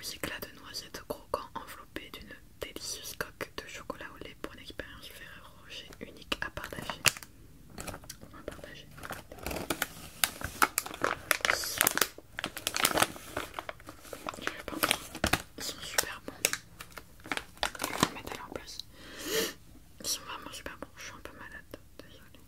12 éclats de noisettes croquants enveloppés d'une délicieuse coque de chocolat au lait pour une expérience Ferrero Rocher unique à partager. On va partager. Je vais pas voir. Ils sont super bons. Je vais en mettre à leur place. Ils sont vraiment super bons. Je suis un peu malade. Désolée.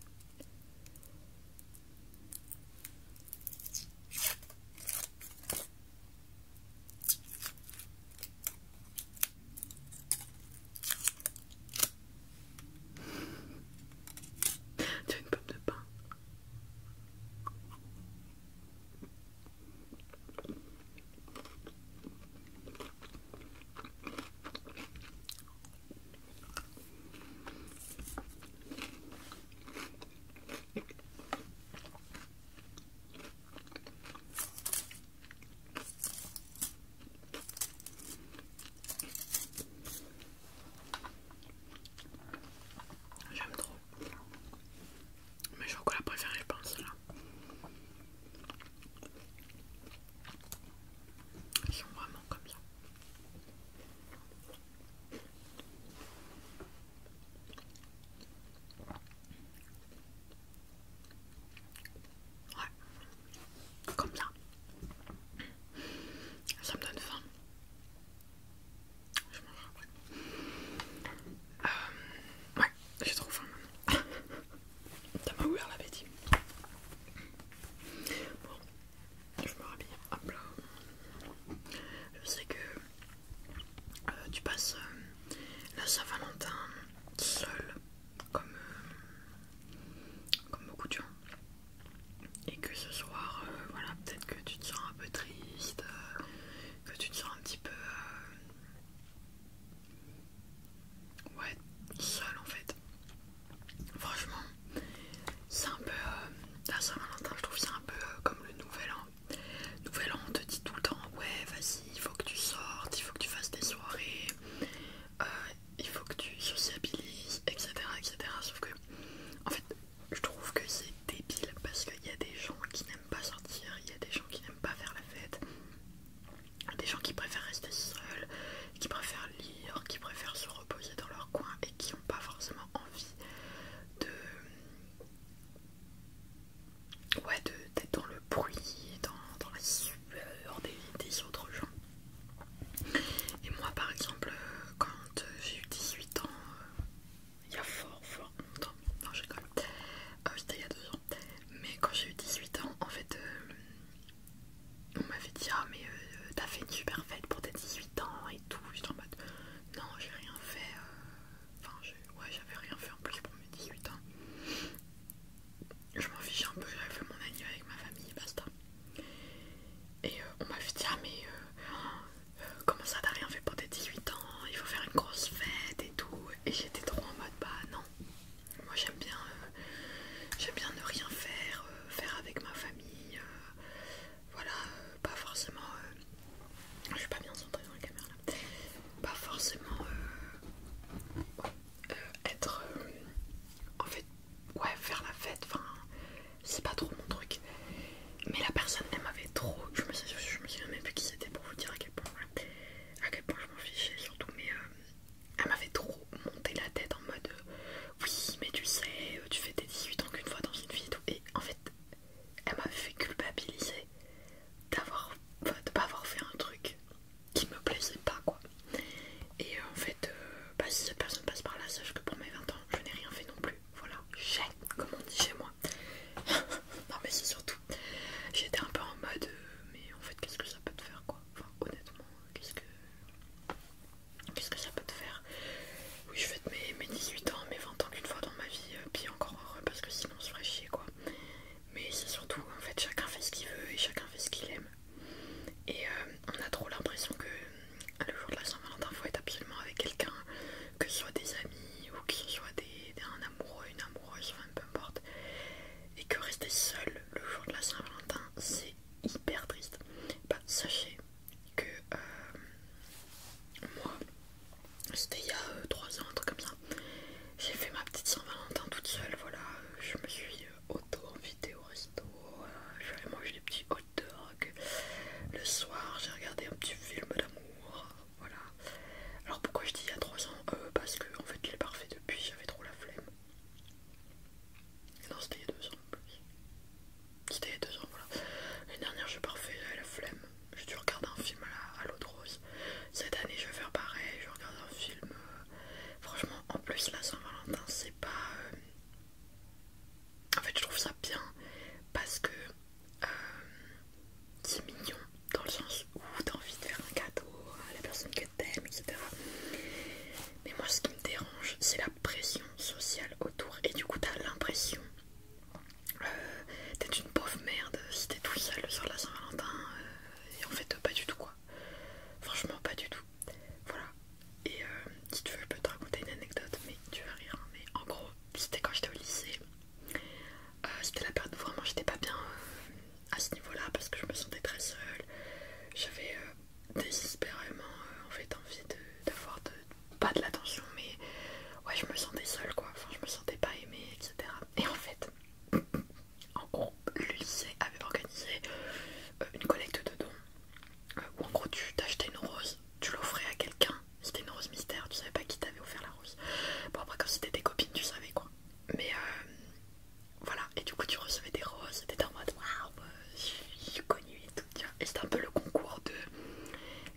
Et c'était un peu le concours de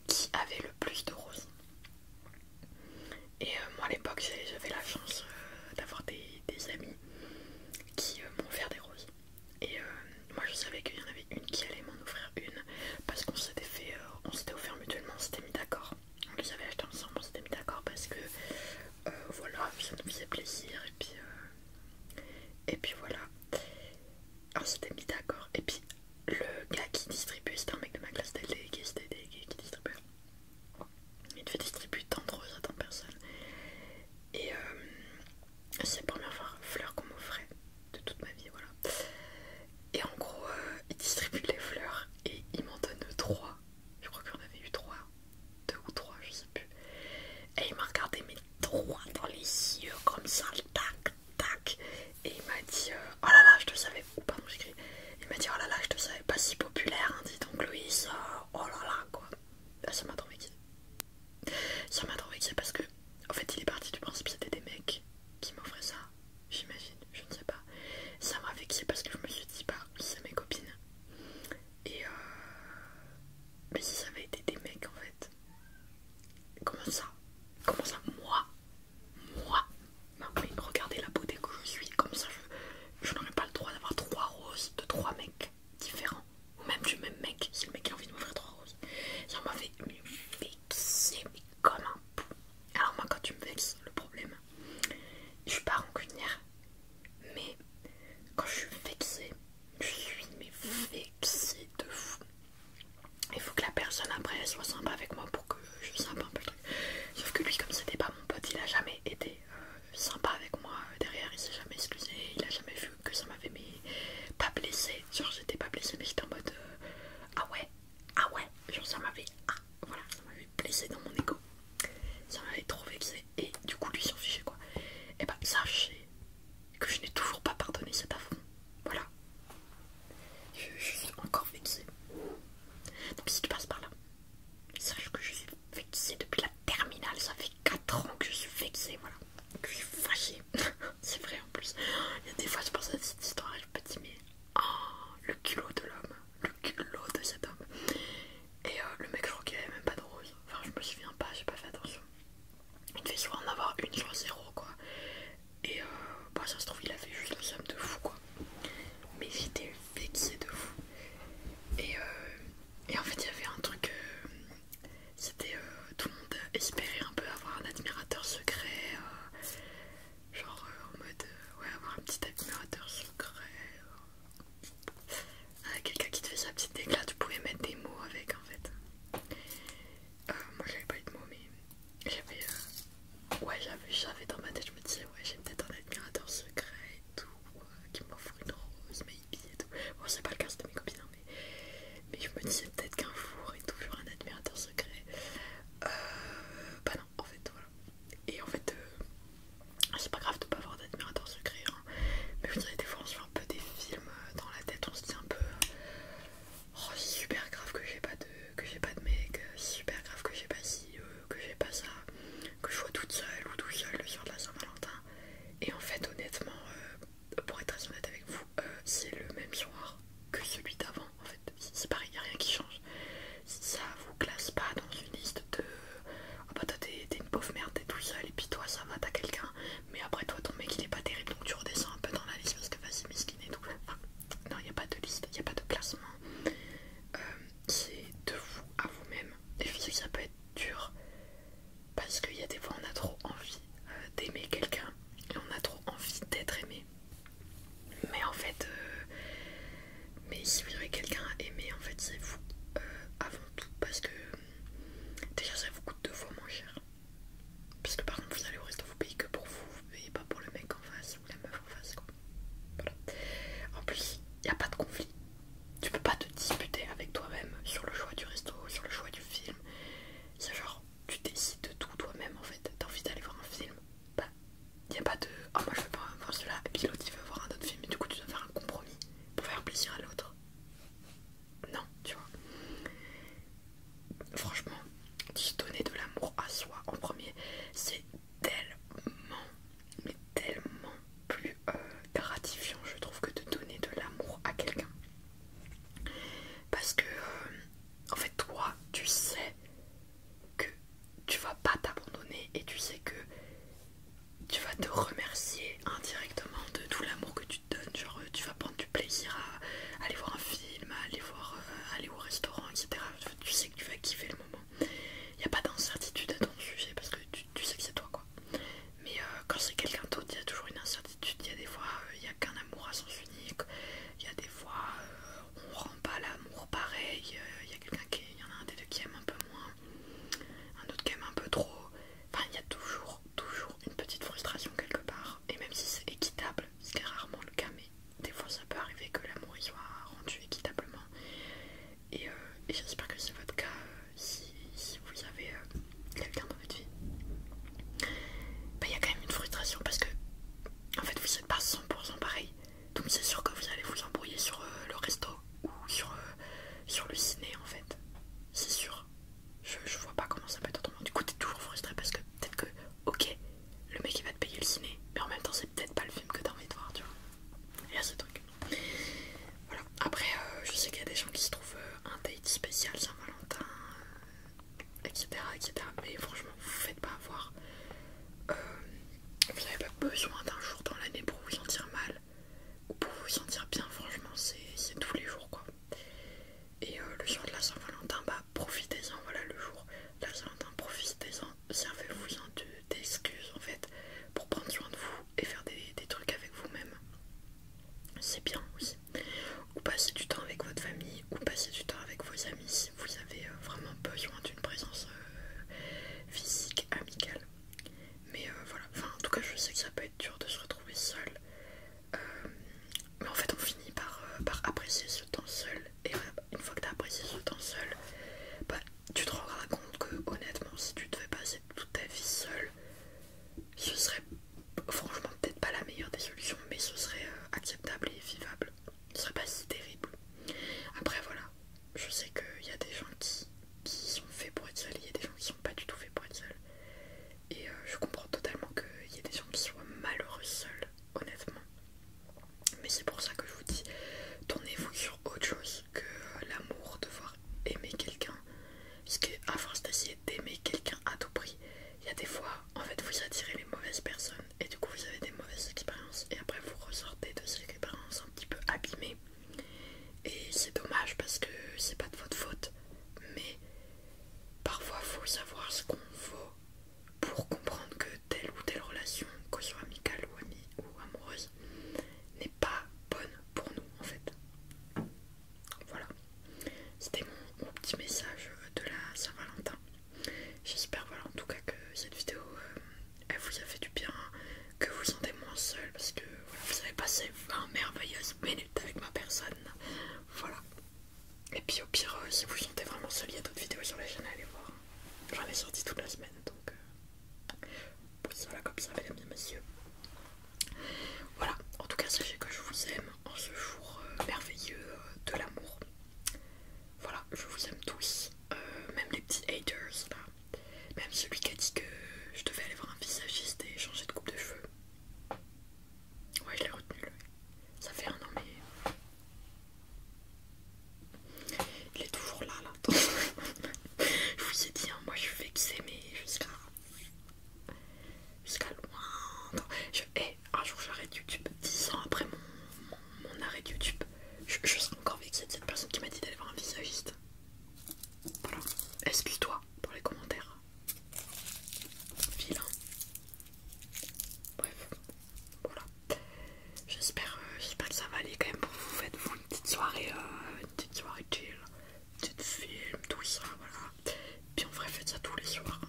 qui avait le plus de roses. Et moi à l'époque j'avais la chance d'avoir des amis qui m'ont offert des roses. Et moi je savais qu'il y en avait une qui allait m'en offrir une parce qu'on s'était fait, on s'était offert mutuellement, on s'était mis d'accord. On les avait achetés ensemble, on s'était mis d'accord parce que voilà, ça nous faisait plaisir et puis voilà. On s'était mis d'accord et puis le gars qui distribuait, c'était un mec de ma classe, c'était le délégué, c'était le délégué qui distribuait. Il devait distribuer tant de roses à tant de personnes. Et c'est la première fleur qu'on m'offrait de toute ma vie, voilà. Et en gros, il distribue les fleurs et il m'en donne 3. Je crois qu'on avait eu 3, 2 ou 3, je sais plus. Et il m'a regardé mes 3 dans les yeux comme ça, tac, tac. Et il m'a dit, oh là là, je te savais, oh pardon, j'écris. Il m'a dit, oh là là, je te savais pas si populaire, hein, dis donc Loïs, oh là là, quoi. Là, ça m'a trop vexé. Ça m'a trop vexé parce que, en fait, il est parti du principe que c'était des mecs qui m'offraient ça, j'imagine, je ne sais pas. Ça m'a vexé parce que je me suis dit, bah, c'est mes copines. Et mais si ça avait été des mecs, en fait, comment ça? Comment ça, moi? Non, mais regardez la beauté que je suis, comme ça, je n'aurais pas le droit d'avoir 3 roses de 3 mecs différents. Ou même du même mec, si le mec a envie de m'offrir 3 roses. Ça m'a fait vexer, mais comme un pou. Alors moi, quand tu me vexes, le problème, je suis pas rancunière, mais quand je suis vexée, je suis mais vexée de fou. Il faut que la personne après elle soit sympa avec moi pour que je sympa un peu le truc. Sauf que lui, comme c'était pas mon pote, il a jamais été sympa avec moi derrière, il s'est jamais excusé, il a jamais vu que ça m'avait pas blessé. Genre j'étais pas blessée mais j'étais en mode ah ouais, genre ça m'avait voilà, ça m'avait blessé dans mon ego. Ça m'avait trop vexé et du coup lui s'en fichait quoi. Et bah sachez que je n'ai toujours pas pardonné cet affront. Voilà. Je suis encore vexée. Donc si tu passes par là, et j'espère que c'est votre cas si vous avez quelqu'un dans votre vie. Bah, y a quand même une frustration parce que en fait vous n'êtes pas 100% pareil, donc c'est sûr que vous allez vous embrouiller sur le resto ou sur le ciné en fait, c'est sûr. Je vois pas comment ça peut être autrement. Du coup t'es toujours frustré parce que peut-être que ok le mec il va te payer le ciné, mais en même temps c'est peut-être pas le film que t'as envie de voir, tu vois. Il y a ce truc. Voilà. Après je sais qu'il y a des gens qui se trouvent un date spécial Saint-Valentin, etc., etc. Mais franchement vous vous faites pas avoir. Vous n'avez pas besoin d'un jour dans l'année pour vous sentir mal ou pour vous sentir bien, franchement c'est tous les jours quoi. Et le jour de la Saint-Valentin, bah profitez-en, voilà le jour de la Saint-Valentin, profitez-en, servez-vous-en d'excuses en fait pour prendre soin de vous et faire des trucs avec vous-même. C'est bien aussi. Ou passer du temps avec votre famille, ou passer du temps avec vos amis si vous avez vraiment besoin d'une présence physique, amicale. Mais voilà, enfin en tout cas je sais que ça peut être dur de se retrouver seul. Mais en fait on finit par apprécier ce temps seul. Et une fois que tu as apprécié ce temps seul, bah, tu te rendras compte que honnêtement si tu devais passer toute ta vie seule, ce serait franchement peut-être pas la meilleure des solutions, mais ce serait acceptable et vivable. Ce serait pas si terrible. Après voilà, je sais qu'il y a des gens qui sont faits pour être seuls, il y a des gens qui sont pas du tout faits pour être seuls. Et je comprends totalement qu'il y ait des gens qui soient malheureux seuls, honnêtement. Mais c'est pour ça que je vous dis, tournez-vous sur autre chose que l'amour, devoir aimer quelqu'un. Parce qu'à force d'essayer d'aimer quelqu'un à tout prix, il y a des fois, en fait, vous attirez les mauvaises personnes. Et du coup, vous avez des mauvaises expériences. Et après, vous ressortez de ces expériences un petit peu abîmées. Et c'est dommage parce que c'est pas de votre faute. Mais parfois, il faut savoir ce qu'on vaut pour comprendre que telle ou telle relation, que ce soit amicale ou amie ou amoureuse, n'est pas bonne pour nous en fait. Voilà, c'était mon petit message de la Saint-Valentin. J'espère voilà en tout cas que cette vidéo elle vous a fait du bien, que vous vous sentez moins seul parce que voilà, vous avez passé 20 merveilleuses minutes avec ma personne. Voilà. Et puis au pire si vous vous sentez vraiment seul, il y a d'autres vidéos sur la chaîne à aller voir. J'en ai sorti toute la semaine donc voilà comme ça mesdames et messieurs. Voilà, en tout cas sachez que je vous aime en ce jour merveilleux de l'amour. Voilà, je vous aime tous, même les petits haters là, même celui qui a dit que je devais aller voir un visagiste et changer de coupe de cheveux. Ouais, je l'ai retenu lui. Ça fait 1 an mais il est toujours là. Je vous ai dit, hein, moi je suis vexée mais jusqu'à loin. Non, un jour j'arrête YouTube, 10 ans après mon arrêt de YouTube, je serai encore vexée de cette personne qui m'a dit d'aller voir un visagiste. Voilà, excuse-toi dans les commentaires. Vilain. Bref, voilà. J'espère que ça va aller quand même pour vous. Faites-vous une petite soirée chill, une petite film, tout ça, voilà. Puis en vrai, faites ça tous les soirs.